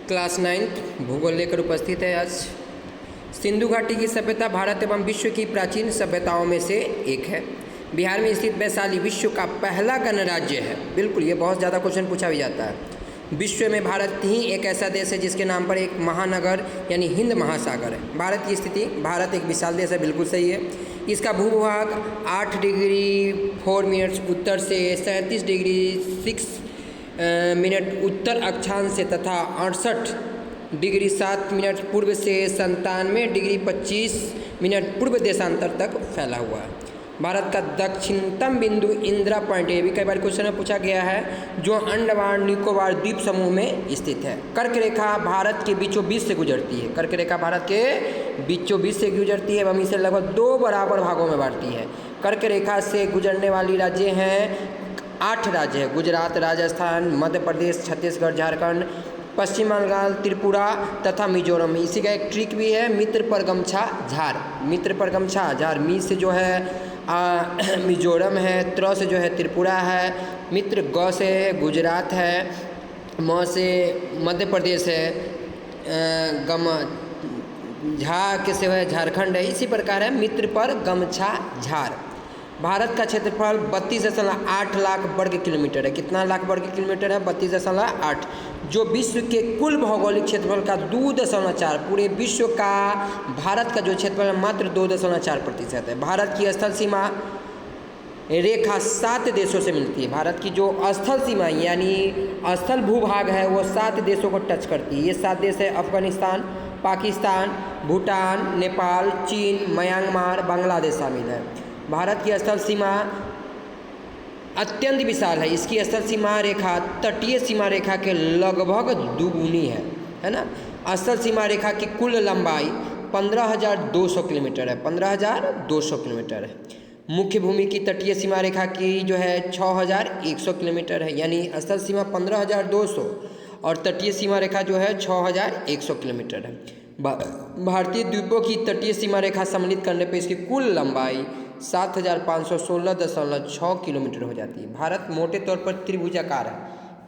Class 9th भूगोल लेकर उपस्थित है आज। सिंधु घाटी की सभ्यता भारत एवं विश्व की प्राचीन सभ्यताओं में से एक है। बिहार में स्थित वैशाली विश्व का पहला गणराज्य है। बिल्कुल, ये बहुत ज़्यादा क्वेश्चन पूछा भी जाता है। विश्व में भारत ही एक ऐसा देश है जिसके नाम पर एक महानगर यानी हिंद महासागर है। भारत की स्थिति, भारत एक विशाल देश है, बिल्कुल सही है। इसका भूभाग 8 डिग्री 4 मिनट उत्तर से 37 डिग्री 6 मिनट उत्तर अक्षांश से तथा 68 डिग्री 7 मिनट पूर्व से 97 डिग्री 25 मिनट पूर्व देशांतर तक फैला हुआ है। भारत का दक्षिणतम बिंदु इंदिरा पॉइंट, ये भी कई बार क्वेश्चन में पूछा गया है, जो अंडमान निकोबार द्वीप समूह में स्थित है। कर्क रेखा भारत के बीचों बीच से गुजरती है। कर्क रेखा भारत के बीचों बीच से गुजरती है एवं इसे लगभग 2 बराबर भागों में बांटती है। कर्क रेखा से गुजरने वाली राज्य हैं 8 राज्य है: गुजरात, राजस्थान, मध्य प्रदेश, छत्तीसगढ़, झारखंड, पश्चिम बंगाल, त्रिपुरा तथा मिजोरम। इसी का एक ट्रिक भी है, मित्र पर गमछा झार। मित्र पर गमछा झार, मी से जो है मिजोरम है, त्र से जो है त्रिपुरा है, मित्र ग से गुजरात है, म से मध्य प्रदेश है, गम झा के से है झारखंड है। इसी प्रकार है मित्र पर गमछा झार। भारत का क्षेत्रफल 32.8 लाख वर्ग किलोमीटर है। कितना लाख वर्ग किलोमीटर है? 32.8, जो विश्व के कुल भौगोलिक क्षेत्रफल का 2.4। पूरे विश्व का भारत का जो क्षेत्रफल है मात्र 2.4% है। भारत की स्थल सीमा रेखा 7 देशों से मिलती है। भारत की जो स्थल सीमा यानी स्थल भूभाग है वो 7 देशों को टच करती है। ये 7 देश है: अफगानिस्तान, पाकिस्तान, भूटान, नेपाल, चीन, म्यांमार, बांग्लादेश शामिल है। भारत की स्थल सीमा अत्यंत विशाल है। इसकी स्थल सीमा रेखा तटीय सीमा रेखा के लगभग दुगुनी है ना। स्थल सीमा रेखा की कुल लंबाई 15,200 किलोमीटर है। 15,200 किलोमीटर है। मुख्य भूमि की तटीय सीमा रेखा की जो है 6,100 किलोमीटर है। यानी स्थल सीमा 15,200 और तटीय सीमा रेखा जो है 6,100 किलोमीटर है। भारतीय द्वीपों की तटीय सीमा रेखा सम्मिलित करने पर इसकी कुल लंबाई 7,516.6 किलोमीटर हो जाती है। भारत मोटे तौर पर त्रिभुजाकार है,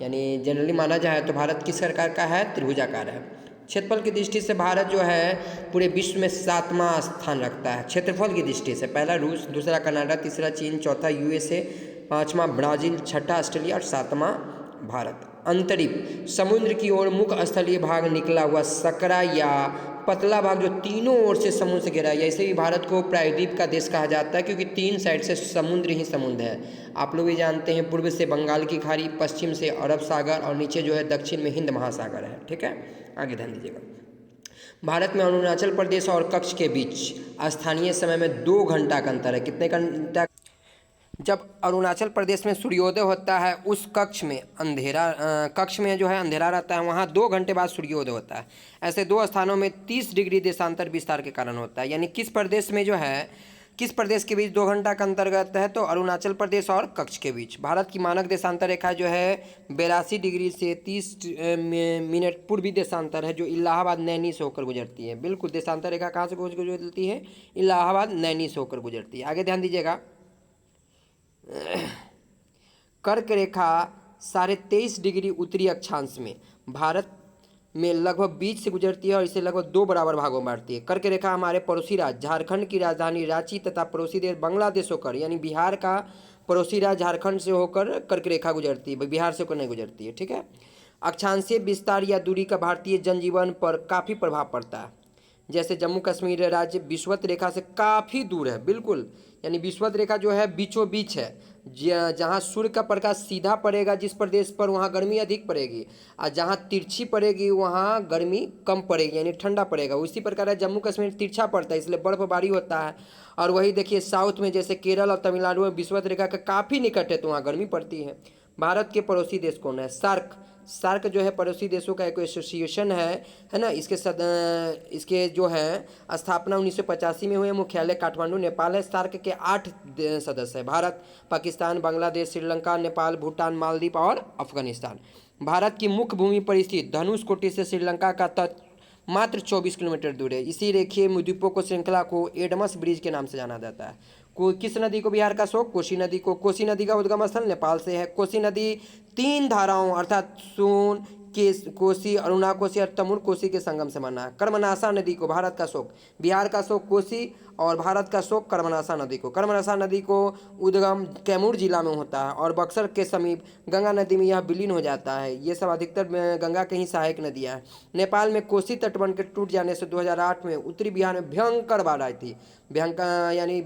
यानी जनरली माना जाए तो भारत किस प्रकार का है? त्रिभुजाकार है। क्षेत्रफल की दृष्टि से भारत जो है पूरे विश्व में 7वां स्थान रखता है। क्षेत्रफल की दृष्टि से पहला रूस, दूसरा कनाडा, तीसरा चीन, चौथा यूएसए, 5वां ब्राज़ील, छठा ऑस्ट्रेलिया और 7वां भारत। अंतरिक्ष, समुद्र की ओर मुख स्थलीय भाग निकला हुआ सकरा या पतला भाग जो तीनों ओर से समुद्र से घिरा है। ऐसे ही भारत को प्रायद्वीप का देश कहा जाता है क्योंकि 3 साइड से समुद्र ही समुद्र है। आप लोग भी जानते हैं, पूर्व से बंगाल की खाड़ी, पश्चिम से अरब सागर और नीचे जो है दक्षिण में हिंद महासागर है। ठीक है, आगे ध्यान दीजिएगा। भारत में अरुणाचल प्रदेश और कच्छ के बीच स्थानीय समय में 2 घंटा का अंतर है। कितने घंटा? जब अरुणाचल प्रदेश में सूर्योदय होता है उस कक्ष में जो है अंधेरा रहता है, वहाँ 2 घंटे बाद सूर्योदय होता है। ऐसे 2 स्थानों में 30 डिग्री देशांतर विस्तार के कारण होता है। यानी किस प्रदेश के बीच 2 घंटा का अंतर्गत है? तो अरुणाचल प्रदेश और कच्छ के बीच। भारत की मानक देशांतर रेखा जो है 82 डिग्री से 30 मिनट पूर्वी देशांतर है, जो इलाहाबाद नैनी से होकर गुजरती है। बिल्कुल, देशांतर रेखा कहाँ से गुजरती है? इलाहाबाद नैनी से होकर गुजरती है। आगे ध्यान दीजिएगा। कर्क रेखा 23.5 डिग्री उत्तरी अक्षांश में भारत में लगभग बीच से गुजरती है और इसे लगभग 2 बराबर भागों में बांटती है। कर्क रेखा हमारे पड़ोसी राज्य झारखंड की राजधानी रांची तथा पड़ोसी देश बांग्लादेश होकर, यानी बिहार का पड़ोसी राज्य झारखंड से होकर कर्क रेखा गुजरती है, बिहार से होकर नहीं गुजरती है। ठीक है। अक्षांशीय विस्तार या दूरी का भारतीय जनजीवन पर काफ़ी प्रभाव पड़ता है। जैसे जम्मू कश्मीर राज्य विषुवत रेखा से काफ़ी दूर है। बिल्कुल, यानी विषुवत रेखा जो है बीचों बीच है, जहाँ सूर्य का प्रकाश सीधा पड़ेगा जिस प्रदेश पर, वहाँ गर्मी अधिक पड़ेगी, और जहाँ तिरछी पड़ेगी वहाँ गर्मी कम पड़ेगी, यानी ठंडा पड़ेगा। उसी प्रकार जम्मू कश्मीर तिरछा पड़ता है, इसलिए बर्फबारी होता है। और वही देखिए साउथ में, जैसे केरल और तमिलनाडु में विषुवत रेखा का काफ़ी निकट है, तो वहाँ गर्मी पड़ती है। भारत के पड़ोसी देश कौन है? सार्क जो है पड़ोसी देशों का एक एसोसिएशन है ना। इसके जो है स्थापना 1985 में हुई है। मुख्यालय काठमांडू नेपाल है। सार्क के 8 सदस्य हैं: भारत, पाकिस्तान, बांग्लादेश, श्रीलंका, नेपाल, भूटान, मालदीव और अफगानिस्तान। भारत की मुख्य भूमि पर स्थित धनुष कोटि से श्रीलंका का तट मात्र 24 किलोमीटर दूर है। इसी रेखीय द्वीपों को श्रृंखला को एडमस ब्रिज के नाम से जाना जाता है। किस नदी को बिहार का शोक? कोसी नदी को। कोसी नदी का उद्गम स्थल नेपाल से है। कोसी नदी 3 धाराओं अर्थात सोन, कोसी, अरुणा कोसी और तमुर कोसी के संगम से बना है। कर्मनाशा नदी को भारत का शोक, बिहार का शोक कोसी और भारत का शोक कर्मनाशा नदी को। कर्मनाशा नदी को उद्गम कैमूर जिला में होता है और बक्सर के समीप गंगा नदी में यह विलीन हो जाता है। ये सब अधिकतर गंगा के ही सहायक नदियाँ हैं। नेपाल में कोसी तटबंध के टूट जाने से 2008 में उत्तरी बिहार में भयंकर बाढ़ आई थी। भयंकर यानी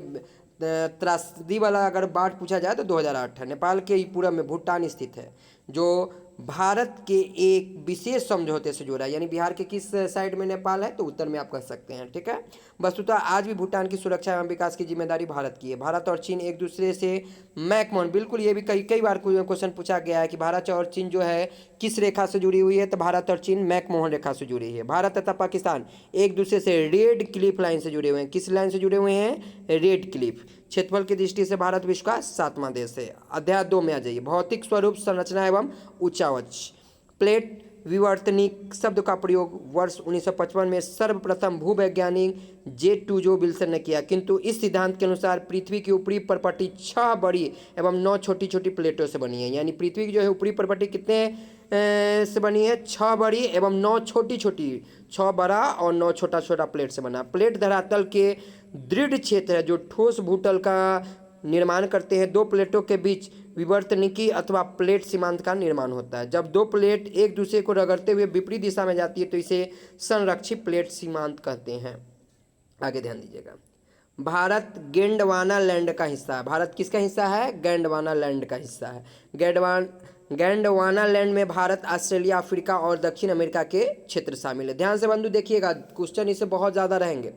त्रासदी वाला अगर बाढ़ पूछा जाए तो 2008 है। नेपाल के पूरब में भूटान स्थित है जो भारत के एक विशेष समझौते से जुड़ा है। यानी बिहार के किस साइड में नेपाल है तो उत्तर में आप कह सकते हैं, ठीक है। वस्तुतः आज भी भूटान की सुरक्षा एवं विकास की जिम्मेदारी भारत की है। भारत और चीन एक दूसरे से मैकमोहन, बिल्कुल ये भी कई बार क्वेश्चन पूछा गया है कि भारत और चीन जो है किस रेखा से जुड़ी हुई है, तो भारत और चीन मैकमोहन रेखा से जुड़ी है। भारत तथा पाकिस्तान एक दूसरे से रेड क्लिफ लाइन से जुड़े हुए हैं। किस लाइन से जुड़े हुए हैं? Red Cliff. क्षेत्रफल की दृष्टि से भारत विश्व का 7वां देश है। अध्याय 2 में आ जाइए, भौतिक स्वरूप, संरचना एवं उच्चावच। प्लेट विवर्तनिक शब्द का प्रयोग वर्ष 1955 में सर्वप्रथम भूवैज्ञानिक जे2जो विल्सन ने किया, किंतु इस सिद्धांत के अनुसार पृथ्वी की ऊपरी परपट्टी 6 बड़ी एवं 9 छोटी छोटी प्लेटों से बनी है। यानी पृथ्वी की जो है ऊपरी परपट्टी कितने से बनी है? 6 बड़ी एवं 9 छोटी छोटी, 6 बड़ा और 9 छोटा छोटा प्लेट से बना। प्लेट धरातल के दृढ़ क्षेत्र है जो ठोस भूतल का निर्माण करते हैं। 2 प्लेटों के बीच विवर्तनिकी अथवा प्लेट सीमांत का निर्माण होता है। जब 2 प्लेट एक दूसरे को रगड़ते हुए विपरीत दिशा में जाती है तो इसे संरक्षित प्लेट सीमांत कहते हैं। आगे ध्यान दीजिएगा, भारत गोंडवाना लैंड का हिस्सा है। भारत किसका हिस्सा है? गोंडवाना लैंड का हिस्सा है। गोंडवाना लैंड में भारत, ऑस्ट्रेलिया, अफ्रीका और दक्षिण अमेरिका के क्षेत्र शामिल है। ध्यान से बंधु देखिएगा, क्वेश्चन इससे बहुत ज़्यादा रहेंगे।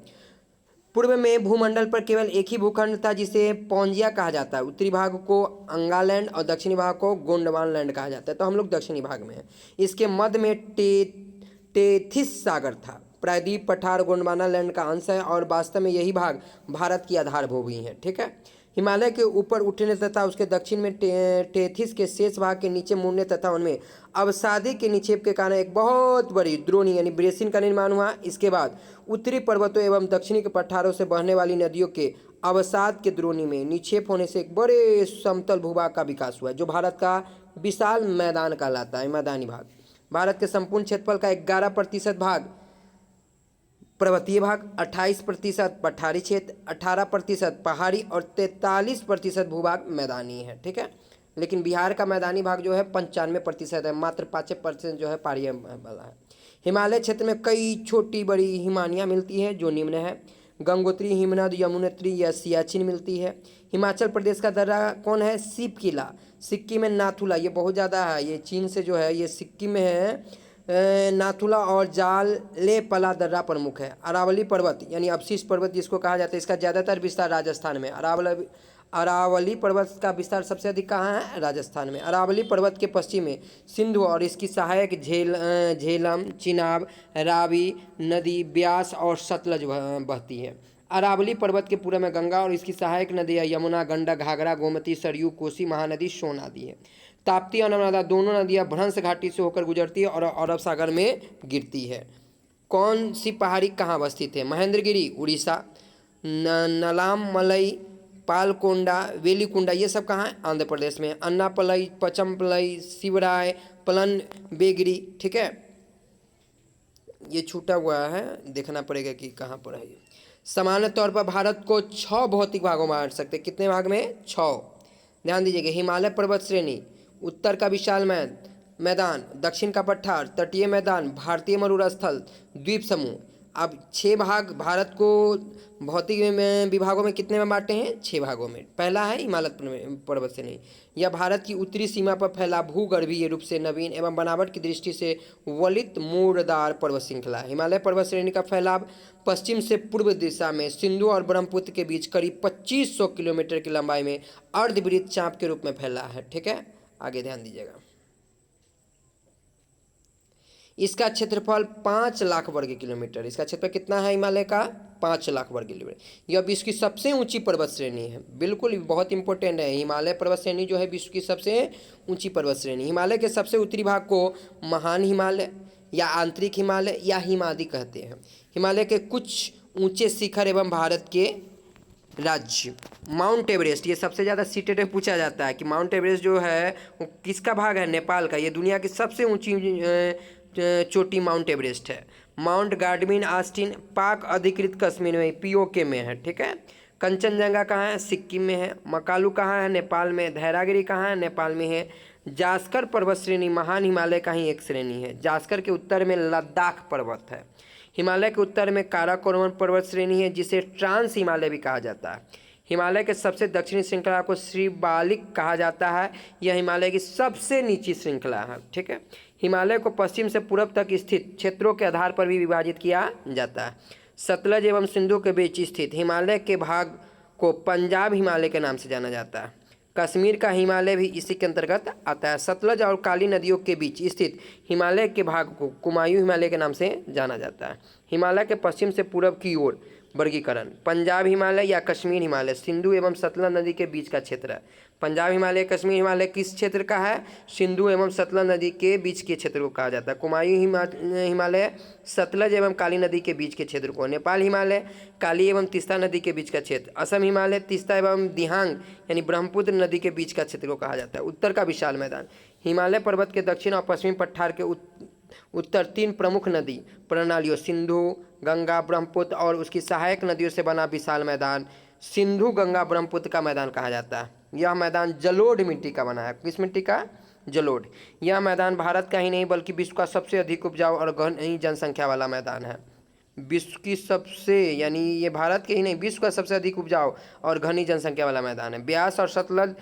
पूर्व में भूमंडल पर केवल एक ही भूखंड था जिसे पौंजिया कहा जाता है। उत्तरी भाग को अंगालैंड और दक्षिणी भाग को गोंडवाना लैंड कहा जाता है। तो हम लोग दक्षिणी भाग में हैं। इसके मध्य में टेथिस सागर था। प्रायद्वीप पठार गोंडवाना लैंड का अंश है और वास्तव में यही भाग भारत की आधार भूमि है, ठीक है। हिमालय के ऊपर उठने तथा उसके दक्षिण में टेथिस के शेष भाग के नीचे मुड़ने तथा उनमें अवसादी के निक्षेप के कारण एक बहुत बड़ी द्रोणी यानी बेसिन का निर्माण हुआ। इसके बाद उत्तरी पर्वतों एवं दक्षिणी के पठारों से बहने वाली नदियों के अवसाद के द्रोणी में निक्षेप होने से एक बड़े समतल भूभाग का विकास हुआ जो भारत का विशाल मैदान कहलाता है, मैदानी भाग। भारत के संपूर्ण क्षेत्रफल का 11% भाग पर्वतीय भाग, 28% पठारी क्षेत्र, 18% पहाड़ी और 43% भूभाग मैदानी है, ठीक है। लेकिन बिहार का मैदानी भाग जो है 95% है, मात्र 5% जो है पहाड़ी वाला है। हिमालय क्षेत्र में कई छोटी बड़ी हिमानियाँ मिलती है जो निम्न है: गंगोत्री, हिमनद, यमुनोत्री या सियाचिन मिलती है। हिमाचल प्रदेश का दर्रा कौन है? सिप किला। सिक्किम में नाथुला, ये बहुत ज़्यादा है, ये चीन से जो है ये सिक्किम में है। नाथुला और जालेपला दर्रा प्रमुख है। अरावली पर्वत यानी अवशिष्ट पर्वत जिसको कहा जाता है, इसका ज़्यादातर विस्तार राजस्थान में। अरावली पर्वत का विस्तार सबसे अधिक कहाँ है? राजस्थान में। अरावली पर्वत के पश्चिम में सिंधु और इसकी सहायक झेलम, चिनाब, रावी नदी, ब्यास और सतलज बहती है। अरावली पर्वत के पूर्व में गंगा और इसकी सहायक नदियाँ यमुना, गंडक, घाघरा, गोमती, सरयू, कोसी, महानदी, सोन आदि है। ताप्ती और नर्मदा दोनों नदियाँ भ्रंश घाटी से होकर गुजरती है और अरब सागर में गिरती है। कौन सी पहाड़ी कहाँ अवस्थित है? महेंद्रगिरी उड़ीसा, नलामलई, पालकोंडा, वेलिकुंडा, ये सब कहाँ है? आंध्र प्रदेश में। अन्नापलई, पचमपलई, शिवराय, पलन बेगिरी, ठीक है। ये छूटा हुआ है, देखना पड़ेगा कि कहाँ पर है। सामान्य तौर पर भारत को 6 भौतिक भागों में बांट सकते हैं। कितने भाग में? 6। ध्यान दीजिएगा, हिमालय पर्वत श्रेणी, उत्तर का विशाल मैदान, दक्षिण का पठार, तटीय मैदान, भारतीय मरुस्थल, द्वीप समूह। अब 6 भाग भारत को भौतिक विभागों में कितने में बांटे हैं? 6 भागों में। पहला है हिमालय पर्वत श्रेणी। यह भारत की उत्तरी सीमा पर फैला भूगर्भीय रूप से नवीन एवं बनावट की दृष्टि से वलित मूरदार पर्वत श्रृंखला है। हिमालय पर्वत श्रेणी का फैलाव पश्चिम से पूर्व दिशा में सिंधु और ब्रह्मपुत्र के बीच करीब 2500 किलोमीटर की लंबाई में अर्धवृत्त चाप के रूप में फैला है, ठीक है। आगे ध्यान दीजिएगा, इसका क्षेत्रफल 5 लाख वर्ग किलोमीटर। इसका क्षेत्रफल कितना है हिमालय का? 5 लाख वर्ग किलोमीटर। यह विश्व की सबसे ऊंची पर्वत श्रेणी है। बिल्कुल बहुत इंपॉर्टेंट है, हिमालय पर्वत श्रेणी जो है विश्व की सबसे ऊंची पर्वत श्रेणी। हिमालय के सबसे उत्तरी भाग को महान हिमालय या आंतरिक हिमालय या हिमाद्री कहते हैं। हिमालय के कुछ ऊंचे शिखर एवं भारत के राज्य। माउंट एवरेस्ट, ये सबसे ज़्यादा सीटेट में पूछा जाता है कि माउंट एवरेस्ट जो है वो किसका भाग है, नेपाल का। ये दुनिया की सबसे ऊंची चोटी माउंट एवरेस्ट है। माउंट गार्डविन आस्टिन पाक अधिकृत कश्मीर में पीओके में है, ठीक है। कंचनजंगा कहाँ है, सिक्किम में है। मकालू कहाँ है, नेपाल में। धैरागिरी कहाँ है, नेपाल में है। जास्कर पर्वत श्रेणी महान हिमालय का ही एक श्रेणी है। जास्कर के उत्तर में लद्दाख पर्वत है। हिमालय के उत्तर में काराकोरम पर्वत श्रेणी है जिसे ट्रांस हिमालय भी कहा जाता है। हिमालय के सबसे दक्षिणी श्रृंखला को श्रीबालिक कहा जाता है। यह हिमालय की सबसे नीची श्रृंखला है, ठीक है। हिमालय को पश्चिम से पूर्व तक स्थित क्षेत्रों के आधार पर भी विभाजित किया जाता है। सतलज एवं सिंधु के बीच स्थित हिमालय के भाग को पंजाब हिमालय के नाम से जाना जाता है। कश्मीर का हिमालय भी इसी के अंतर्गत आता है। सतलज और काली नदियों के बीच स्थित हिमालय के भाग को कुमायूं हिमालय के नाम से जाना जाता है। हिमालय के पश्चिम से पूर्व की ओर वर्गीकरण, पंजाब हिमालय या कश्मीर हिमालय सिंधु एवं सतलज नदी के बीच का क्षेत्र है। पंजाब हिमालय कश्मीर हिमालय किस क्षेत्र का है, सिंधु एवं सतलज नदी के बीच के क्षेत्र को कहा जाता है। कुमायूं हिमालय सतलज एवं काली नदी के बीच के क्षेत्र को। नेपाल हिमालय काली एवं तीस्ता नदी के बीच का क्षेत्र। असम हिमालय तीस्ता एवं दिहांग यानी ब्रह्मपुत्र नदी के बीच का क्षेत्र को कहा जाता है। उत्तर का विशाल मैदान, हिमालय पर्वत के दक्षिण और पश्चिमी पठार के उत्तर 3 प्रमुख नदी प्रणालियों सिंधु गंगा ब्रह्मपुत्र और उसकी सहायक नदियों से बना विशाल मैदान सिंधु गंगा ब्रह्मपुत्र का मैदान कहा जाता है। यह मैदान जलोढ़ मिट्टी का बना है। किस मिट्टी का, जलोढ़। यह मैदान भारत का ही नहीं बल्कि विश्व का सबसे अधिक उपजाऊ और घनी जनसंख्या वाला मैदान है। विश्व की सबसे, यानी ये भारत के ही नहीं विश्व का सबसे अधिक उपजाऊ और घनी जनसंख्या वाला मैदान है। ब्यास और सतलज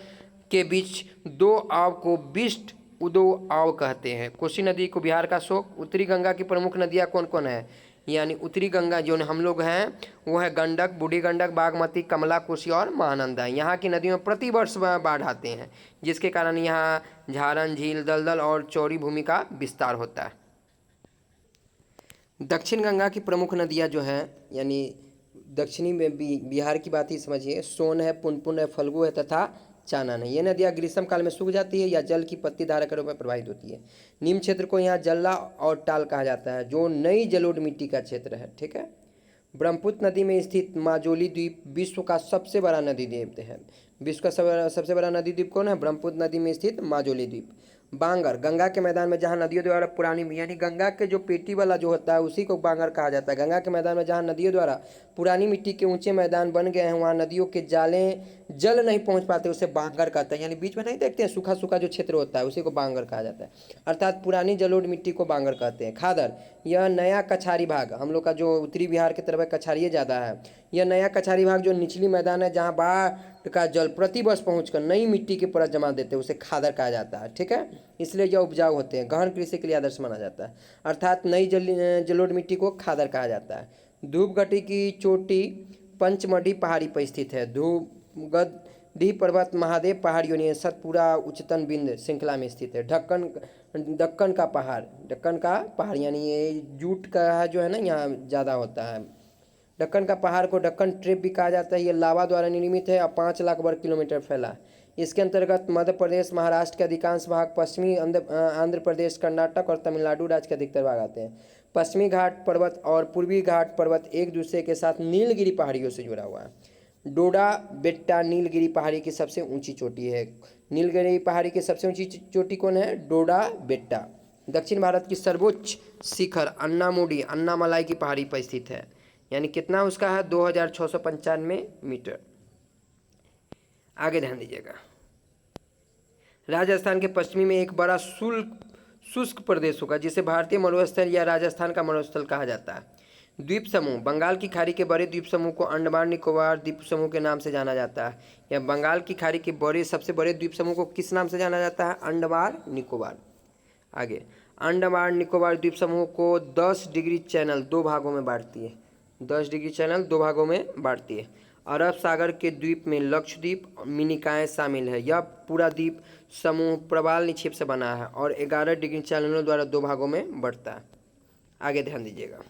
के बीच 2 आव को बिस्ट उदो आव कहते हैं। कोसी नदी को बिहार का शोक। उत्तरी गंगा की प्रमुख नदियाँ कौन कौन है, यानी उत्तरी गंगा जो हम लोग हैं वो है गंडक, बूढ़ी गंडक, बागमती, कमला, कोसी और महानंदा। यहाँ की नदियों में प्रति वर्ष बाढ़ आते हैं जिसके कारण यहाँ झारन झील दलदल और चौड़ी भूमि का विस्तार होता है। दक्षिण गंगा की प्रमुख नदियाँ जो हैं, यानी दक्षिणी में बिहार की बात ही समझिए, सोन है, पुनपुन है, फल्गु है तथा चानन है। ये नदियाँ ग्रीष्म काल में सूख जाती है या जल की पत्ती धारा के रूप में प्रवाहित होती है। निम्न क्षेत्र को यहाँ जल्ला और टाल कहा जाता है जो नई जलोढ़ मिट्टी का क्षेत्र है, ठीक है। ब्रह्मपुत्र नदी में स्थित माजोली द्वीप विश्व का सबसे बड़ा नदी द्वीप है। विश्व का सबसे बड़ा नदी द्वीप कौन है, ब्रह्मपुत्र नदी में स्थित माजोली द्वीप। बांगर, गंगा के मैदान में जहाँ नदियों द्वारा पुरानी, यानी गंगा के जो पेटी वाला जो होता है उसी को बांगर कहा जाता है। गंगा के मैदान में जहाँ नदियों द्वारा पुरानी मिट्टी के ऊंचे मैदान बन गए हैं वहाँ नदियों के जल नहीं पहुँच पाते, उसे बांगर कहते हैं। यानी बीच में नहीं देखते हैं सूखा सूखा जो क्षेत्र होता है उसी को बांगर कहा जाता है, अर्थात पुरानी जलोढ़ मिट्टी को बांगर कहते हैं। खादर, यह नया कछारी भाग, हम लोग का जो उत्तरी बिहार की तरफ कछारिये ज़्यादा है, यह नया कछारी भाग जो निचली मैदान है जहाँ बाढ़ का जल प्रतिवर्ष पहुंचकर नई मिट्टी की परत जमा देते हैं उसे खादर कहा जाता है, ठीक है। इसलिए यह उपजाऊ होते हैं, गहन कृषि के लिए आदर्श माना जाता है, अर्थात नई जलोढ़ मिट्टी को खादर कहा जाता है। धूपगढ़ी की चोटी पंचमढ़ी पहाड़ी पर स्थित है। धूपगढ़ी पर्वत महादेव पहाड़ियों ने सतपुरा उच्चतम बिंद श्रृंखला में स्थित है। दक्कन का पहाड़ यानी ये जूट का जो है ना यहाँ ज़्यादा होता है। दक्कन का पहाड़ को दक्कन ट्रेप भी कहा जाता है। ये लावा द्वारा निर्मित है और 5 लाख वर्ग किलोमीटर फैला। इसके अंतर्गत मध्य प्रदेश महाराष्ट्र के अधिकांश भाग, पश्चिमी आंध्र प्रदेश कर्नाटक और तमिलनाडु राज्य के अधिकतर भाग आते हैं। पश्चिमी घाट पर्वत और पूर्वी घाट पर्वत एक दूसरे के साथ नीलगिरी पहाड़ियों से जुड़ा हुआ है। डोडा बेट्टा नीलगिरी पहाड़ी की सबसे ऊंची चोटी है। नीलगिरी पहाड़ी की सबसे ऊंची चोटी कौन है, डोडा बेट्टा। दक्षिण भारत की सर्वोच्च शिखर अन्नामुडी अन्नामलाई की पहाड़ी पर स्थित है, यानी कितना उसका है 2695 मीटर। आगे ध्यान दीजिएगा। राजस्थान के पश्चिमी में एक बड़ा शुष्क प्रदेश होगा जिसे भारतीय मरुस्थल या राजस्थान का मरुस्थल कहा जाता है। द्वीप समूह, बंगाल की खाड़ी के बड़े द्वीप समूह को अंडमान निकोबार द्वीप समूह के नाम से जाना जाता है। या बंगाल की खाड़ी के सबसे बड़े द्वीप समूह को किस नाम से जाना जाता है, अंडमान निकोबार। आगे, अंडमान निकोबार द्वीप समूह को 10 डिग्री चैनल 2 भागों में बांटती है। 10 डिग्री चैनल 2 भागों में बांटती है। अरब सागर के द्वीप में लक्षद्वीप मिनिकाएँ शामिल है। यह पूरा द्वीप समूह प्रवाल निक्षेप से बना है और 11 डिग्री चैनलों द्वारा 2 भागों में बढ़ता है। आगे ध्यान दीजिएगा।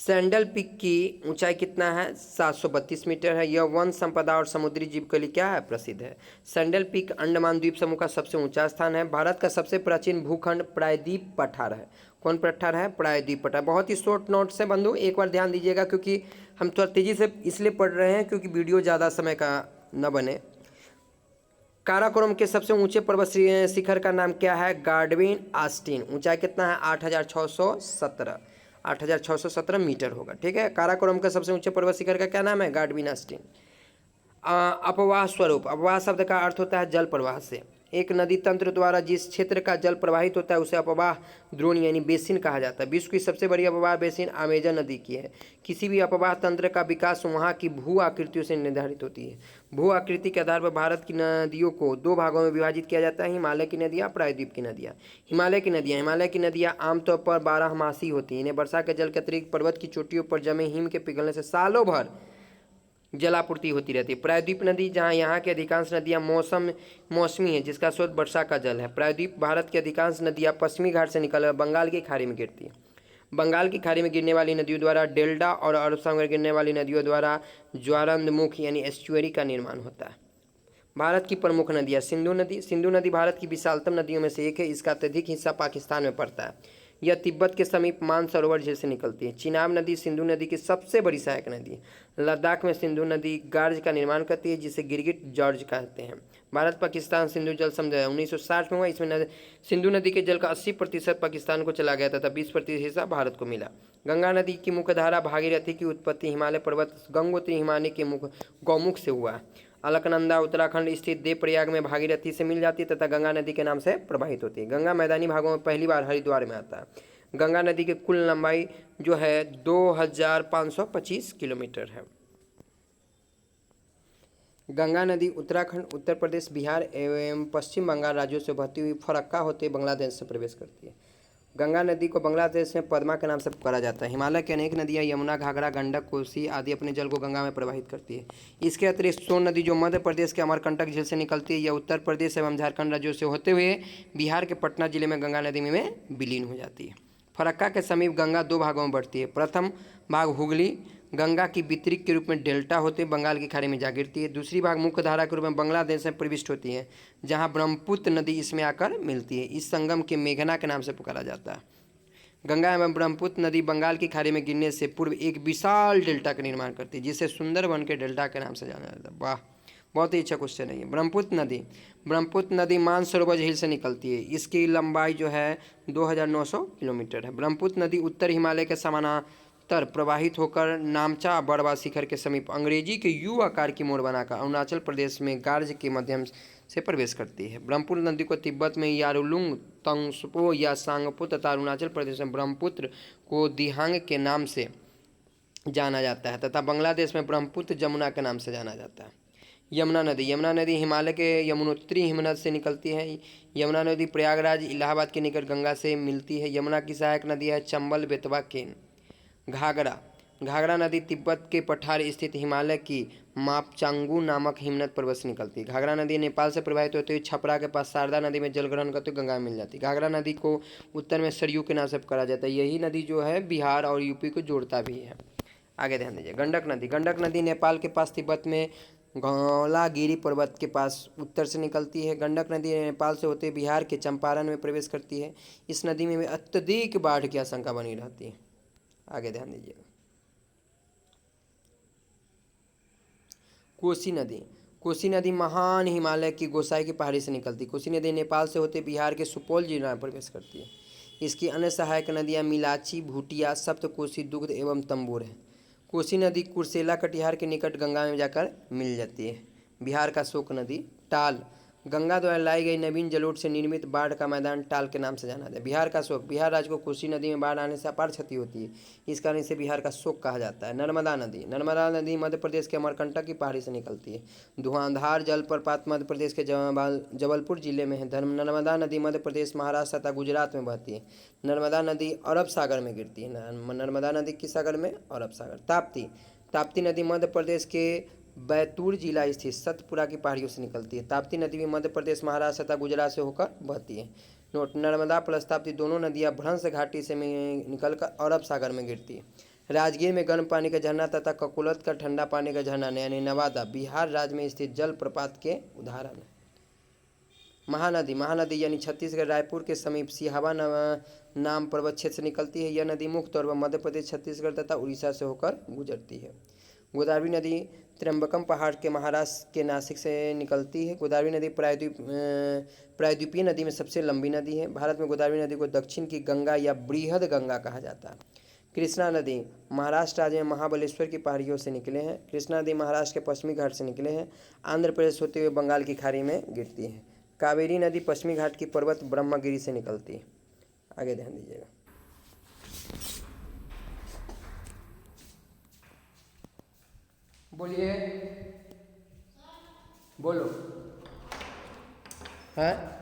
सैंडल पीक की ऊंचाई कितना है? 732 मीटर है। यह वन संपदा और समुद्री जीव के लिए क्या है? प्रसिद्ध है। सैंडल पीक अंडमान द्वीप समूह का सबसे ऊंचा स्थान है। भारत का सबसे प्राचीन भूखंड प्रायद्वीप पठार है। कौन पठार है? प्रायद्वीप पठार। बहुत ही शॉर्ट नोट्स है बंधु, एक बार ध्यान दीजिएगा, क्योंकि हम थोड़ा तेजी से इसलिए पढ़ रहे हैं क्योंकि वीडियो ज़्यादा समय का न बने। काराकोरम के सबसे ऊंचे पर्वत शिखर का नाम क्या है? Godwin Austin. ऊंचाई कितना है? 8,617 मीटर होगा। ठीक है, काराकोरम का सबसे ऊंचे पर्वत शिखर का क्या नाम है? Godwin Austin. अपवाह स्वरूप, अपवाह शब्द का अर्थ होता है जल प्रवाह से। एक नदी तंत्र द्वारा जिस क्षेत्र का जल प्रवाहित होता है उसे अपवाह द्रोणी यानी बेसिन कहा जाता है। विश्व की सबसे बड़ी अपवाह बेसिन अमेजन नदी की है। किसी भी अपवाह तंत्र का विकास वहाँ की भू आकृतियों से निर्धारित होती है। भू आकृति के आधार पर भारत की नदियों को दो भागों में विभाजित किया जाता है: हिमालय की नदियाँ, प्रायद्वीप की नदियाँ। हिमालय की नदियाँ आमतौर पर 12मासी होती हैं। इन्हें वर्षा के जल के अतिरिक्त पर्वत की चोटियों पर जमे हिम के पिघलने से सालों भर जलापूर्ति होती रहती है। प्रायद्वीप नदी, जहाँ यहाँ की अधिकांश नदियाँ मौसमी हैं, जिसका स्रोत वर्षा का जल है। प्रायद्वीप भारत की अधिकांश नदियाँ पश्चिमी घाट से निकलकर बंगाल की खाड़ी में गिरती है। बंगाल की खाड़ी में गिरने वाली नदियों द्वारा डेल्टा और अरब सागर गिरने वाली नदियों द्वारा ज्वारंदमुख यानी एस्चुअरी का निर्माण होता है। भारत की प्रमुख नदियाँ: सिंधु नदी भारत की विशालतम नदियों में से एक है। इसका अत्यधिक हिस्सा पाकिस्तान में पड़ता है। यह तिब्बत के समीप मानसरोवर झील से निकलती है। चिनाब नदी सिंधु नदी की सबसे बड़ी सहायक नदी है। लद्दाख में सिंधु नदी गार्ज का निर्माण करती है, जिसे गिरगिट जॉर्ज कहते हैं। भारत पाकिस्तान सिंधु जल समझौता 1960 में हुआ। इसमें सिंधु नदी के जल का 80% पाकिस्तान को चला गया तथा 20% हिस्सा भारत को मिला। गंगा नदी की मुख्य धारा भागीरथी की उत्पत्ति हिमालय पर्वत गंगोत्री हिमालय के गौमुख से हुआ। अलकनंदा उत्तराखंड स्थित देवप्रयाग में भागीरथी से मिल जाती है तथा गंगा नदी के नाम से प्रवाहित होती है। गंगा मैदानी भागों में पहली बार हरिद्वार में आता है। गंगा नदी की कुल लंबाई जो है 2525 किलोमीटर है। गंगा नदी उत्तराखंड, उत्तर प्रदेश, बिहार एवं पश्चिम बंगाल राज्यों से बहती हुई फरक्का होते बांग्लादेश से प्रवेश करती है। गंगा नदी को बांग्लादेश में पद्मा के नाम से पुकारा जाता है। हिमालय की अनेक नदियाँ यमुना, घाघरा, गंडक, कोसी आदि अपने जल को गंगा में प्रवाहित करती है। इसके अतिरिक्त सोन नदी जो मध्य प्रदेश के अमरकंटक झील से निकलती है, यह उत्तर प्रदेश एवं झारखंड राज्यों से होते हुए बिहार के पटना जिले में गंगा नदी में विलीन हो जाती है। फरक्का के समीप गंगा दो भागों में बढ़ती है। प्रथम भाग हुगली गंगा की वितरिक के रूप में डेल्टा होते बंगाल की खाड़ी में जा गिरती है। दूसरी भाग मुख्य धारा के रूप में बांग्लादेश में प्रविष्ट होती है, जहाँ ब्रह्मपुत्र नदी इसमें आकर मिलती है। इस संगम के मेघना के नाम से पुकारा जाता है। गंगा एवं ब्रह्मपुत्र नदी बंगाल की खाड़ी में गिरने से पूर्व एक विशाल डेल्टा का निर्माण करती है, जिसे सुंदरबन के डेल्टा के नाम से जाना जाता है। वाह, बहुत ही अच्छा क्वेश्चन है ये। ब्रह्मपुत्र नदी मानसरोवर झील से निकलती है। इसकी लंबाई जो है 2900 किलोमीटर है। ब्रह्मपुत्र नदी उत्तर हिमालय के समानांतर प्रवाहित होकर नामचा बड़वा शिखर के समीप अंग्रेजी के यू आकार की मोड़ बनाकर अरुणाचल प्रदेश में गार्ज के माध्यम से प्रवेश करती है। ब्रह्मपुत्र नदी को तिब्बत में यारुलुंग तंगसपो या सांगपो तथा अरुणाचल प्रदेश में ब्रह्मपुत्र को दिहांग के नाम से जाना जाता है तथा बांग्लादेश में ब्रह्मपुत्र जमुना के नाम से जाना जाता है। यमुना नदी हिमालय के यमुनोत्री हिमनद से निकलती है। यमुना नदी प्रयागराज इलाहाबाद के निकट गंगा से मिलती है। यमुना की सहायक नदी है चंबल, बेतवा, केन। घाघरा नदी तिब्बत के पठार स्थित हिमालय की मापचांगू नामक हिमनद पर्वत से निकलती है। घाघरा नदी नेपाल से प्रवाहित होते हुए छपरा के पास शारदा नदी में जल ग्रहण करते हुए गंगा में मिल जाती है। घाघरा नदी को उत्तर में सरयू के नाम से पुकारा जाता है। यही नदी जो है बिहार और यूपी को जोड़ता भी है। आगे ध्यान दीजिए। गंडक नदी नेपाल के पास तिब्बत में धौलागिरी पर्वत के पास उत्तर से निकलती है। गंडक नदी नेपाल से होते बिहार के चंपारण में प्रवेश करती है। इस नदी में अत्यधिक बाढ़ की आशंका बनी रहती है। आगे ध्यान दीजिएगा। कोसी नदी महान हिमालय की गोसाई की पहाड़ी से निकलती है। कोसी नदी नेपाल से होते बिहार के सुपौल जिला में प्रवेश करती है। इसकी अन्य सहायक नदियाँ मिलाची, भूटिया, सप्तकोसी, दुग्ध एवं तंबूर है। कोसी नदी कुर्सेला कटिहार के निकट गंगा में जाकर मिल जाती है। बिहार का शोक नदी टाल गंगा द्वारा लाई गई नवीन जलोढ़ से निर्मित बाढ़ का मैदान टाल के नाम से जाना जाता है। बिहार का शोक बिहार राज्य को कोसी नदी में बाढ़ आने से अपार क्षति होती है, इस कारण इसे बिहार का शोक कहा जाता है। नर्मदा नदी मध्य प्रदेश के अमरकंटक की पहाड़ी से निकलती है। धुआंधार जलप्रपात मध्य प्रदेश के जबलपुर जिले में है। नर्मदा नदी मध्य प्रदेश, महाराष्ट्र तथा गुजरात में बहती है। नर्मदा नदी अरब सागर में गिरती है। नर्मदा नदी किस सागर में? अरब सागर। ताप्ती नदी मध्य प्रदेश के बैतूल जिला स्थित सतपुरा की पहाड़ियों से निकलती है। ताप्ती नदी भी मध्य प्रदेश, महाराष्ट्र तथा गुजरात से होकर बहती है। नोट: नर्मदा प्लस ताप्ती दोनों नदियाँ भ्रंश घाटी से निकलकर अरब सागर में गिरती है। राजगीर में गर्म पानी का झरना तथा ककुलत का ठंडा पानी का झरना यानी नवादा बिहार राज्य में स्थित जल प्रपात के उदाहरण है। महानदी यानी छत्तीसगढ़ रायपुर के समीप सिहावा नाम पर्वत क्षेत्र से निकलती है। यह नदी मुख्य तौर पर मध्य प्रदेश, छत्तीसगढ़ तथा उड़ीसा से होकर गुजरती है। गोदावरी नदी त्र्यंबकम पहाड़ के महाराष्ट्र के नासिक से निकलती है। गोदावरी नदी प्रायद्वीपीय नदी में सबसे लंबी नदी है। भारत में गोदावरी नदी को दक्षिण की गंगा या बृहद गंगा कहा जाता है। कृष्णा नदी महाराष्ट्र राज्य में महाबलेश्वर की पहाड़ियों से निकले हैं। कृष्णा नदी महाराष्ट्र के पश्चिमी घाट से निकले हैं, आंध्र प्रदेश होते हुए बंगाल की खाड़ी में गिरती है। कावेरी नदी पश्चिमी घाट की पर्वत ब्रह्मगिरी से निकलती है। आगे ध्यान दीजिएगा। बोलिए, बोलो। है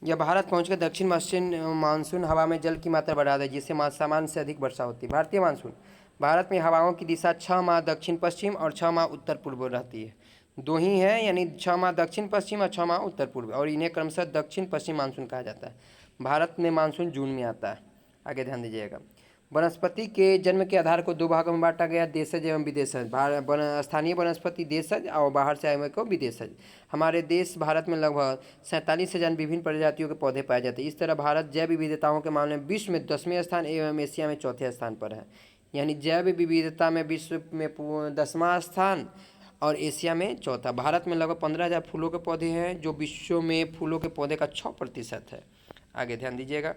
यह भारत पहुंचकर दक्षिण पश्चिम मानसून हवा में जल की मात्रा बढ़ा दे, जिससे सामान्य से अधिक वर्षा होती है। भारतीय मानसून भारत में हवाओं की दिशा 6 माह दक्षिण पश्चिम और 6 माह उत्तर पूर्व रहती है। दो ही है, यानी 6 माह दक्षिण पश्चिम और 6 माह उत्तर पूर्व, और इन्हें क्रमशः दक्षिण पश्चिम मानसून कहा जाता है। भारत में मानसून जून में आता है। आगे ध्यान दीजिएगा। वनस्पति के जन्म के आधार को दो भागों में बांटा गया, देशज एवं विदेशज। स्थानीय वनस्पति देशज और बाहर से आए हुए को विदेशज। हमारे देश भारत में लगभग 47,000 विभिन्न प्रजातियों के पौधे पाए जाते हैं। इस तरह भारत जैव विविधताओं के मामले में विश्व में 10वें स्थान एवं एशिया में 4थे स्थान पर है। यानी जैव विविधता में विश्व में 10वां स्थान और एशिया में 4था। भारत में लगभग 15,000 फूलों के पौधे हैं, जो विश्व में फूलों के पौधे का 6% है। आगे ध्यान दीजिएगा।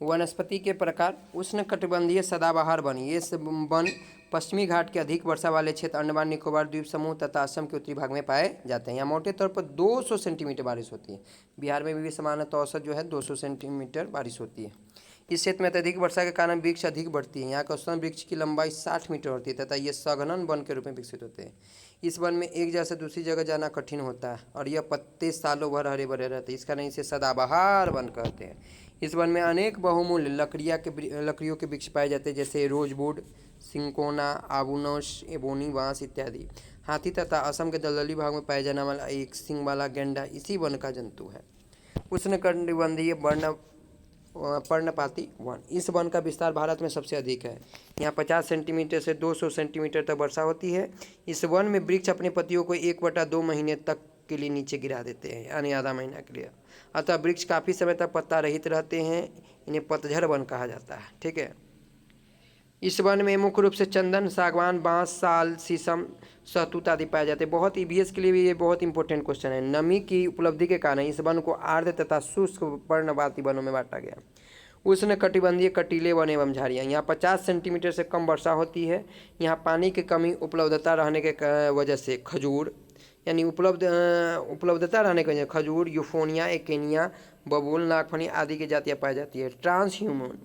वनस्पति के प्रकार उष्णकटिबंधीय सदाबहार वन। ये वन पश्चिमी घाट के अधिक वर्षा वाले क्षेत्र, अंडमान निकोबार द्वीप समूह तथा असम के उत्तरी भाग में पाए जाते हैं। यहाँ मोटे तौर पर 200 सेंटीमीटर बारिश होती है। बिहार में भी सामान्यतः औसत जो है 200 सेंटीमीटर बारिश होती है। इस क्षेत्र में अत्यधिक वर्षा के कारण वृक्ष अधिक बढ़ती है। यहाँ के औसतन वृक्ष की लंबाई 60 मीटर होती है तथा ये सघन वन के रूप में विकसित होते हैं। इस वन में एक जगह से दूसरी जगह जाना कठिन होता है और यह पत्ते सालों भर हरे भरे रहते हैं। इस कारण इसे सदाबहार वन कहते हैं। इस वन में अनेक बहुमूल्य लकड़ियों के वृक्ष पाए जाते हैं, जैसे रोजवुड, सिंकोना, आबूनस, एबोनी, बांस इत्यादि। हाथी तथा असम के दलदली भाग में पाया जाने वाला एक सींग वाला गेंडा इसी वन का जंतु है। उष्णकटिबंधीय पर्णपाती वन। इस वन का विस्तार भारत में सबसे अधिक है। यहाँ 50 सेंटीमीटर से 200 सेंटीमीटर तक वर्षा होती है। इस वन में वृक्ष अपने पत्तियों को 1/2 महीने तक के लिए नीचे गिरा देते हैं, यानी आधा महीना के लिए। अतः वृक्ष काफ़ी समय तक पत्ता रहित रहते हैं। इन्हें पतझड़ वन कहा जाता है। ठीक है। इस वन में मुख्य रूप से चंदन, सागवान, बांस, साल, शीशम, सहतूत आदि पाए जाते हैं। बहुत ईवीएस के लिए भी ये बहुत इंपॉर्टेंट क्वेश्चन है। नमी की उपलब्धि के कारण इस वन को आर्द्र तथा शुष्क पर्णपाती वनों में बांटा गया। उष्णकटिबंधीय कटीले वन एवं झाड़ियाँ। यहाँ 50 सेंटीमीटर से कम वर्षा होती है। यहाँ पानी की कमी उपलब्धता रहने के वजह से खजूर, यानी उपलब्धता रहने की वजह खजूर, यूफोनिया, एकेनिया, बबूल, नागफनी आदि की जातियाँ पाई जाती है। ट्रांसह्यूमन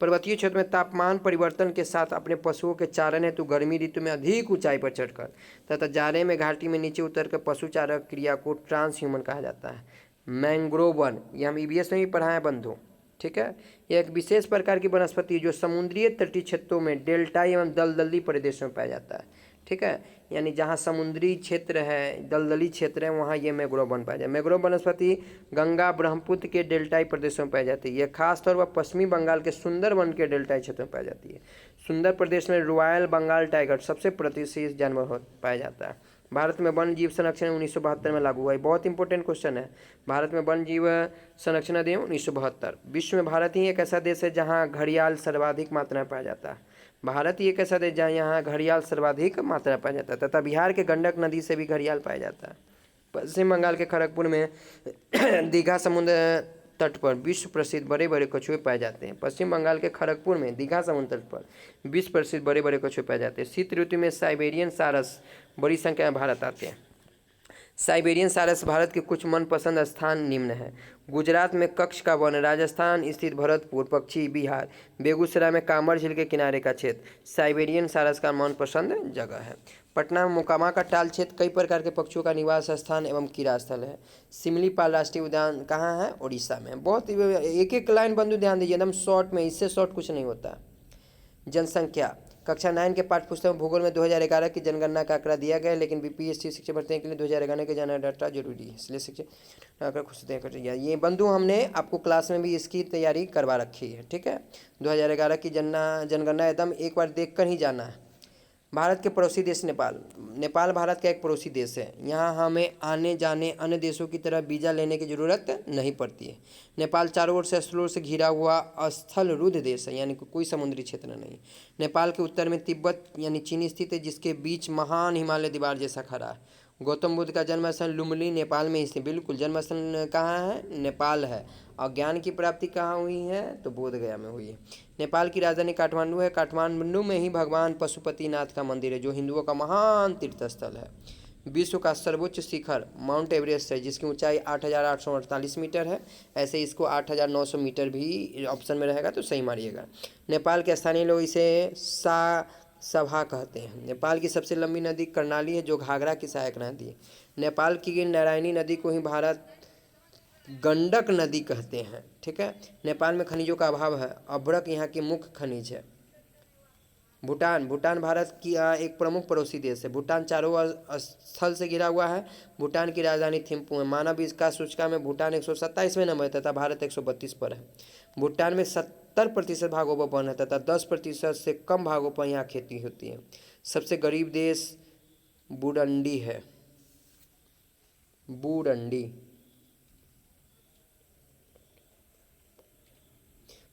पर्वतीय क्षेत्र में तापमान परिवर्तन के साथ अपने पशुओं के चारण हेतु गर्मी ऋतु में अधिक ऊंचाई पर चढ़कर तथा जाड़े में घाटी में नीचे उतरकर पशु चारण क्रिया को ट्रांसह्यूमन कहा जाता है। मैंग्रोव वन, ये हम ईवीएस में भी पढ़ा है बंधु। ठीक है। यह एक विशेष प्रकार की वनस्पति जो समुद्रीय तटीय क्षेत्रों में डेल्टा एवं दलदली प्रदेशों में पाया जाता है। ठीक है। यानी जहाँ समुद्री क्षेत्र है, दलदली क्षेत्र है, वहाँ ये मैंग्रोव वन पाया जाए। मैंग्रोव वनस्पति गंगा ब्रह्मपुत्र के डेल्टाई प्रदेशों में पाई जाती है। यह खासतौर पर पश्चिमी बंगाल के सुंदरवन के डेल्टाई क्षेत्र में पाई जाती है। सुंदर प्रदेश में रॉयल बंगाल टाइगर सबसे प्रतिष्ठित जानवर पाया जाता है। भारत में वन जीव संरक्षण 1972 में लागू हुआ है। बहुत इंपॉर्टेंट क्वेश्चन है। भारत में वन जीव संरक्षण अधिनियम 1972। विश्व में भारत ही एक ऐसा देश है जहाँ घड़ियाल सर्वाधिक मात्रा में पाया जाता है। भारत ही एक ऐसा देश जहाँ यहाँ घड़ियाल सर्वाधिक मात्रा में पाया जाता है तथा बिहार के गंडक नदी से भी घड़ियाल पाया जाता है। पश्चिम बंगाल के खड़गपुर में दीघा समुद्र तट पर विश्व प्रसिद्ध बड़े बड़े कछुए पाए जाते हैं। पश्चिम बंगाल के खड़गपुर में दीघा समुद्र तट पर विश्व प्रसिद्ध बड़े बड़े कछुए पाए जाते हैं। शीत ऋतु में साइबेरियन सारस बड़ी संख्या में भारत आते हैं। साइबेरियन सारस भारत के कुछ मनपसंद स्थान निम्न हैं। गुजरात में कच्छ का वन, राजस्थान स्थित भरतपुर पक्षी बिहार, बेगूसराय में कांवर झील के किनारे का क्षेत्र साइबेरियन सारस का मनपसंद जगह है। पटना में मोकामा का टाल क्षेत्र कई प्रकार के पक्षियों का निवास स्थान एवं क्रीड़ा स्थल है। सिमलीपाल राष्ट्रीय उद्यान कहाँ है? उड़ीसा में। बहुत एक एक लाइन बंधु ध्यान दीजिए, एकदम शॉर्ट में, इससे शॉर्ट कुछ नहीं होता। जनसंख्या, कक्षा 9 के पाठ्य पुस्तक भूगोल में 2011 की जनगणना का आंकड़ा दिया गया है, लेकिन बीपीएससी शिक्षक भर्ती के लिए 2011 के जनगणना डाटा जरूरी है, इसलिए शिक्षक आंकड़ा खुद से कर ये बंधु हमने आपको क्लास में भी इसकी तैयारी करवा रखी है, ठीक है। 2011 की जनगणना एकदम एक बार देख कर ही जाना है। भारत के पड़ोसी देश नेपाल, नेपाल भारत का एक पड़ोसी देश है। यहाँ हमें आने जाने अन्य देशों की तरह वीज़ा लेने की ज़रूरत नहीं पड़ती है। नेपाल चारों ओर से स्थलों से घिरा हुआ स्थल रुद्ध देश है, यानी कोई समुद्री क्षेत्र नहीं। नेपाल के उत्तर में तिब्बत यानी चीन स्थित है, जिसके बीच महान हिमालय दीवार जैसा खड़ा है। गौतम बुद्ध का जन्मस्थल लुम्बिनी नेपाल में स्थित, बिल्कुल जन्मस्थल कहाँ है? नेपाल है। और ज्ञान की प्राप्ति कहाँ हुई है? तो बोध गया में हुई है। नेपाल की राजधानी काठमांडू है। काठमांडू में ही भगवान पशुपतिनाथ का मंदिर है, जो हिंदुओं का महान तीर्थ स्थल है। विश्व का सर्वोच्च शिखर माउंट एवरेस्ट है, जिसकी ऊंचाई 8,848 मीटर है। ऐसे इसको 8,900 मीटर भी ऑप्शन में रहेगा तो सही मारिएगा। नेपाल के स्थानीय लोग इसे सभा कहते हैं। नेपाल की सबसे लंबी नदी कर्णाली है, जो घाघरा की सहायक नदी है। नेपाल की नारायणी नदी को ही भारत गंडक नदी कहते हैं, ठीक है। नेपाल में खनिजों का अभाव है। अभ्रक यहाँ की मुख्य खनिज है। भूटान, भूटान भारत की एक प्रमुख पड़ोसी देश है। भूटान चारों ओर स्थल से घिरा हुआ है। भूटान की राजधानी थिम्पू है। मानव विकास सूचकांक में भूटान 127वें नंबर तथा भारत 132 पर है। भूटान में 70% भागों पर वन है तथा 10% से कम भागों पर यहाँ खेती होती है। सबसे गरीब देश बुरुंडी है। बुरुंडी।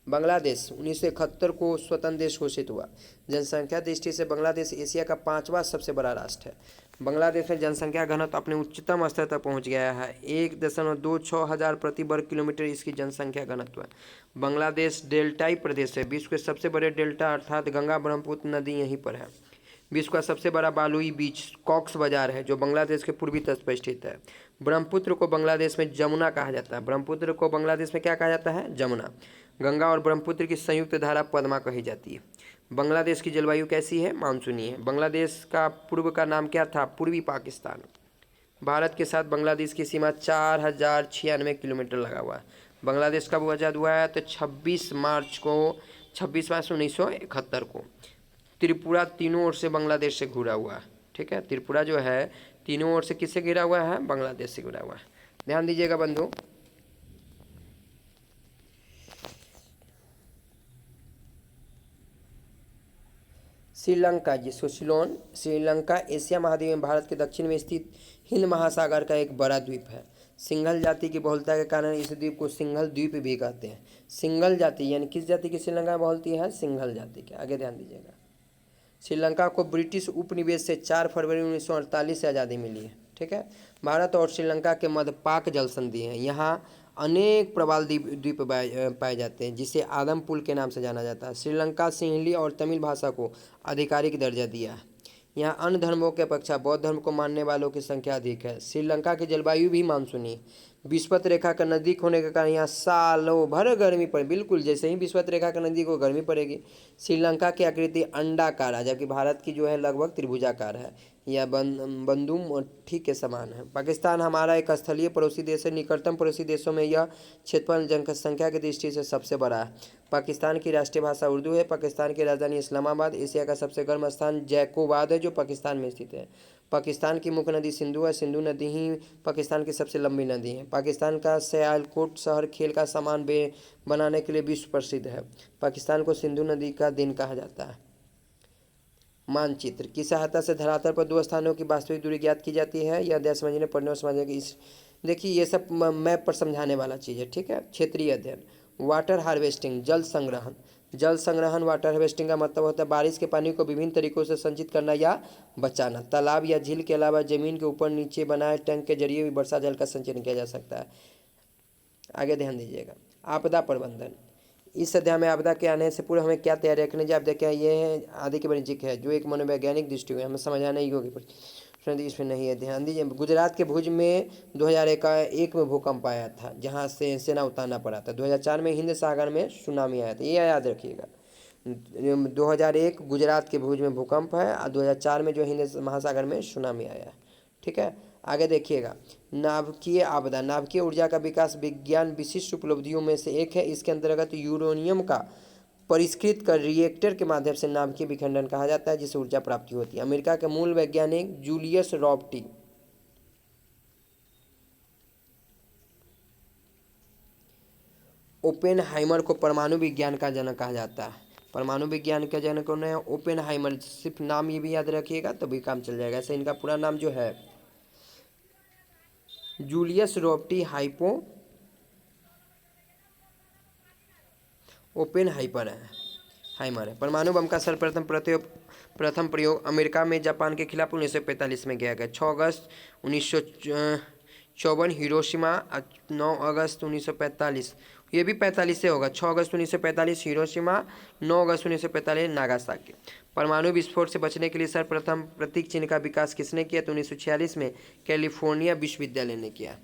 बांग्लादेश 1971 को स्वतंत्र देश घोषित हुआ। जनसंख्या दृष्टि से बांग्लादेश एशिया का 5वां सबसे बड़ा राष्ट्र है। बांग्लादेश में जनसंख्या घनत्व अपने उच्चतम स्तर तक पहुंच गया है। 1.26 हजार प्रति वर्ग किलोमीटर इसकी जनसंख्या घनत्व है। बांग्लादेश डेल्टाई प्रदेश है। विश्व के सबसे बड़े डेल्टा अर्थात गंगा ब्रह्मपुत्र नदी यहीं पर है। विश्व का सबसे बड़ा बालुई बीच कॉक्स बाजार है, जो बांग्लादेश के पूर्वी तट पर स्थित है। ब्रह्मपुत्र को बांग्लादेश में जमुना कहा जाता है। ब्रह्मपुत्र को बांग्लादेश में क्या कहा जाता है? जमुना। गंगा और ब्रह्मपुत्र की संयुक्त धारा पद्मा कही जाती है। बांग्लादेश की जलवायु कैसी है? मानसूनी है। बांग्लादेश का पूर्व का नाम क्या था? पूर्वी पाकिस्तान। भारत के साथ बांग्लादेश की सीमा 4096 किलोमीटर लगा हुआ है। बांग्लादेश कब आज़ाद हुआ है? तो 26 मार्च 1971 को। त्रिपुरा तीनों ओर से बांग्लादेश से घिरा हुआ है, ठीक है। त्रिपुरा जो है तीनों ओर से किससे घिरा हुआ है? बांग्लादेश से घिरा हुआ है। ध्यान दीजिएगा बंधु। श्रीलंका, जिसको सिलोन, श्रीलंका एशिया महाद्वीप में भारत के दक्षिण में स्थित हिंद महासागर का एक बड़ा द्वीप है। सिंघल जाति की बहुलता के कारण इस द्वीप को सिंघल द्वीप भी कहते हैं। सिंघल जाति यानी किस जाति की श्रीलंका में बहुलती है? सिंघल जाति के। आगे ध्यान दीजिएगा। श्रीलंका को ब्रिटिश उपनिवेश से 4 फरवरी 1948 से आज़ादी मिली है, ठीक है। भारत और श्रीलंका के मध्य पाक जल संधि है। यहाँ अनेक प्रवाल द्वीप पाए जाते हैं, जिसे आदम पुल के नाम से जाना जाता है। श्रीलंका सिंहली और तमिल भाषा को आधिकारिक दर्जा दिया है। यहाँ अन्य धर्मों के अपेक्षा बौद्ध धर्म को मानने वालों की संख्या अधिक है। श्रीलंका की जलवायु भी मानसूनी है। विषुवत रेखा का नज़दीक होने के कारण यहाँ सालों भर गर्मी पड़े, बिल्कुल जैसे ही विषुवत रेखा का नज़दीक हो गर्मी पड़ेगी। श्रीलंका की आकृति अंडाकार है, जबकि भारत की जो है लगभग त्रिभुजाकार है। यह बंदूम ठीक के समान है। पाकिस्तान हमारा एक स्थलीय पड़ोसी देश है। निकटतम पड़ोसी देशों में यह क्षेत्रफल जनसंख्या की दृष्टि से सबसे बड़ा है। पाकिस्तान की राष्ट्रीय भाषा उर्दू है। पाकिस्तान की राजधानी इस्लामाबाद। एशिया का सबसे गर्म स्थान जैकोबाद है, जो पाकिस्तान में स्थित है। पाकिस्तान की मुख्य नदी सिंधु है। सिंधु नदी ही पाकिस्तान की सबसे लंबी नदी है। पाकिस्तान का सियालकोट शहर खेल का सामान बनाने के लिए विश्व प्रसिद्ध है। पाकिस्तान को सिंधु नदी का दिन कहा जाता है। मानचित्र की सहायता से धरातल पर 2 स्थानों की वास्तविक दूरी ज्ञात की जाती है। यह अध्ययन समझने, पढ़ने और समझने की देखिए ये सब मैप पर समझाने वाला चीज़ है, ठीक है। क्षेत्रीय अध्ययन। वाटर हार्वेस्टिंग, जल संग्रहण। जल संग्रहण वाटर हार्वेस्टिंग का मतलब होता है बारिश के पानी को विभिन्न तरीकों से संचित करना या बचाना। तालाब या झील के अलावा जमीन के ऊपर नीचे बनाए टैंक के जरिए भी वर्षा जल का संचयन किया जा सकता है। आगे ध्यान दीजिएगा। आपदा प्रबंधन। इस अध्याय में आपदा के आने से पूर्व हमें क्या तैयारी रखनी चाहिए? आप देखें ये है आदि के वाणिज्यिक है, जो एक मनोवैज्ञानिक दृष्टि हमें समझाने योग्य। फ्रेंड इसमें नहीं है, ध्यान दीजिए। गुजरात के भुज में 2001 में भूकंप आया था, जहां से सेना उतारना पड़ा था। 2004 में हिंद सागर में सुनामी आया था, ये याद रखिएगा। 2001 गुजरात के भुज में भूकंप है और 2004 में जो हिंद महासागर में सुनामी आया है। ठीक है, आगे देखिएगा। नाभिकीय आपदा, नाभिकीय ऊर्जा का विकास विज्ञान विशिष्ट उपलब्धियों में से एक है। इसके अंतर्गत यूरेनियम का परिष्कृत कर रिएक्टर के माध्यम से नाभिकीय विखंडन कहा जाता है, जिससे ऊर्जा प्राप्ति होती है। अमेरिका के मूल वैज्ञानिक जूलियस रॉबर्टी ओपेनहाइमर को परमाणु विज्ञान का जनक कहा जाता है। परमाणु विज्ञान का जनक कौन है? ओपेनहाइमर। सिर्फ नाम ये भी याद रखिएगा तभी काम चल जाएगा। ऐसे इनका पूरा नाम जो है जूलियस रॉबर्टी ओपेनहाइमर है। परमाणु बम का सर्वप्रथम प्रयोग अमेरिका में जापान के खिलाफ 1945 में किया गया। 6 अगस्त 1954 हिरोशिमा, 9 अगस्त 1945, ये भी 45 से होगा। 6 अगस्त 1945 हिरोशिमा, 9 अगस्त 1945 नागासाकी। परमाणु विस्फोट से बचने के लिए सर्वप्रथम प्रतीक चिन्ह का विकास किसने किया? तो 1946 में कैलिफोर्निया विश्वविद्यालय ने किया।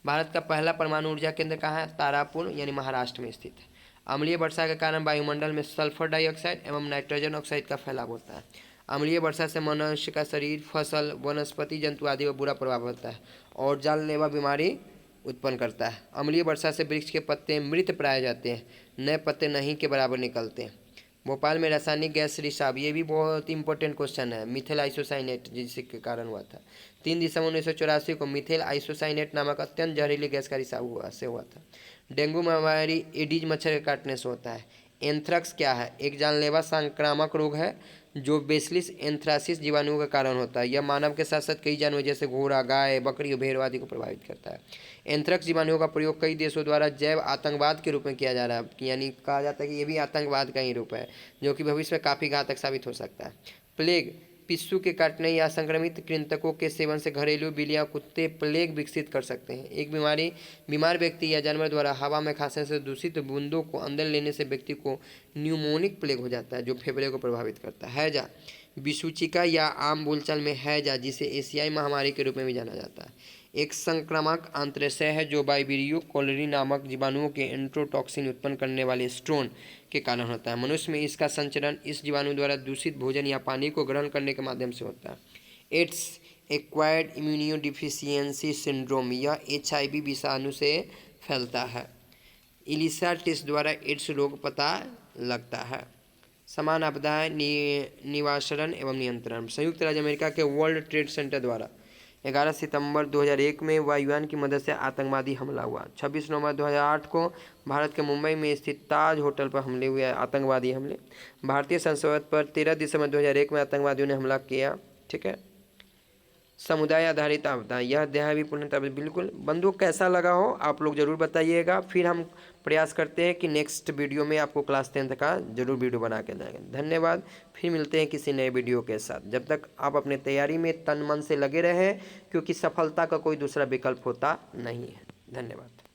भारत का पहला परमाणु ऊर्जा केंद्र कहाँ है? तारापुर यानी महाराष्ट्र में स्थित है। अम्लीय वर्षा के कारण वायुमंडल में सल्फर डाइऑक्साइड एवं नाइट्रोजन ऑक्साइड का फैलाव होता है। अम्लीय वर्षा से मनुष्य का शरीर, फसल, वनस्पति, जंतु आदि पर बुरा प्रभाव होता है और जानलेवा बीमारी उत्पन्न करता है। अम्लीय वर्षा से वृक्ष के पत्ते मृत प्राय जाते हैं, नए पत्ते नहीं के बराबर निकलते हैं। भोपाल में रासायनिक गैस रिसाव, ये भी बहुत इंपॉर्टेंट क्वेश्चन है। मिथेल आइसोसाइनेट जिसके कारण हुआ था। 3 दिसंबर 1984 को मिथेल आइसोसाइनेट नामक अत्यंत जहरीले गैस का रिसाव हुआ था। डेंगू महामारी एडीज मच्छर के काटने से होता है। एंथ्रैक्स क्या है? एक जानलेवा संक्रामक रोग है जो बेसिलस एंथ्रासिस जीवाणु का कारण होता है। यह मानव के साथ साथ कई जानवर जैसे घोड़ा, गाय, बकरी और भेड़ आदि को प्रभावित करता है। एंथ्रैक्स जीवाणुओं का प्रयोग कई देशों द्वारा जैव आतंकवाद के रूप में किया जा रहा है, यानी कहा जाता है कि ये भी आतंकवाद का ही रूप है, जो कि भविष्य में काफ़ी घातक साबित हो सकता है। प्लेग, पिस्सू के काटने या संक्रमित कृंतकों के सेवन से घरेलू बिल्लियां कुत्ते प्लेग विकसित कर सकते हैं। एक बीमार व्यक्ति या जानवर द्वारा हवा में खांसने से दूषित बूंदों को अंदर लेने से व्यक्ति को न्यूमोनिक प्लेग हो जाता है, जो फेफड़े को प्रभावित करता है। हैजा, विसूचिका या आम बोलचाल में हैजा, जिसे एशियाई महामारी के रूप में भी जाना जाता है, एक संक्रामक आंत्रशय है जो वाइब्रियो कोलेरी नामक जीवाणुओं के एंट्रोटॉक्सिन उत्पन्न करने वाले स्टोन के कारण होता है। मनुष्य में इसका संचरण इस जीवाणु द्वारा दूषित भोजन या पानी को ग्रहण करने के माध्यम से होता है। एड्स, एक्वायर्ड इम्यूनोडिफिशियेंसी सिंड्रोम, यह HIV विषाणु से फैलता है। इलिसा टेस्ट द्वारा एड्स रोग पता लगता है। समान आपदाएं निवारण एवं नियंत्रण, संयुक्त राज्य अमेरिका के वर्ल्ड ट्रेड सेंटर द्वारा 11 सितंबर 2001 में वायुयान की मदद से आतंकवादी हमला हुआ। 26 नवंबर 2008 को भारत के मुंबई में स्थित ताज होटल पर हमले हुए आतंकवादी हमले। भारतीय संसद पर 13 दिसंबर 2001 में आतंकवादियों ने हमला किया। ठीक है। समुदाय आधारित आपदा, यह अध्याय भी पूर्णतः बिल्कुल बंधु कैसा लगा हो आप लोग ज़रूर बताइएगा। फिर हम प्रयास करते हैं कि नेक्स्ट वीडियो में आपको क्लास 10 का जरूर वीडियो बना के देंगे। धन्यवाद। फिर मिलते हैं किसी नए वीडियो के साथ। जब तक आप अपने तैयारी में तन मन से लगे रहें, क्योंकि सफलता का कोई दूसरा विकल्प होता नहीं है। धन्यवाद।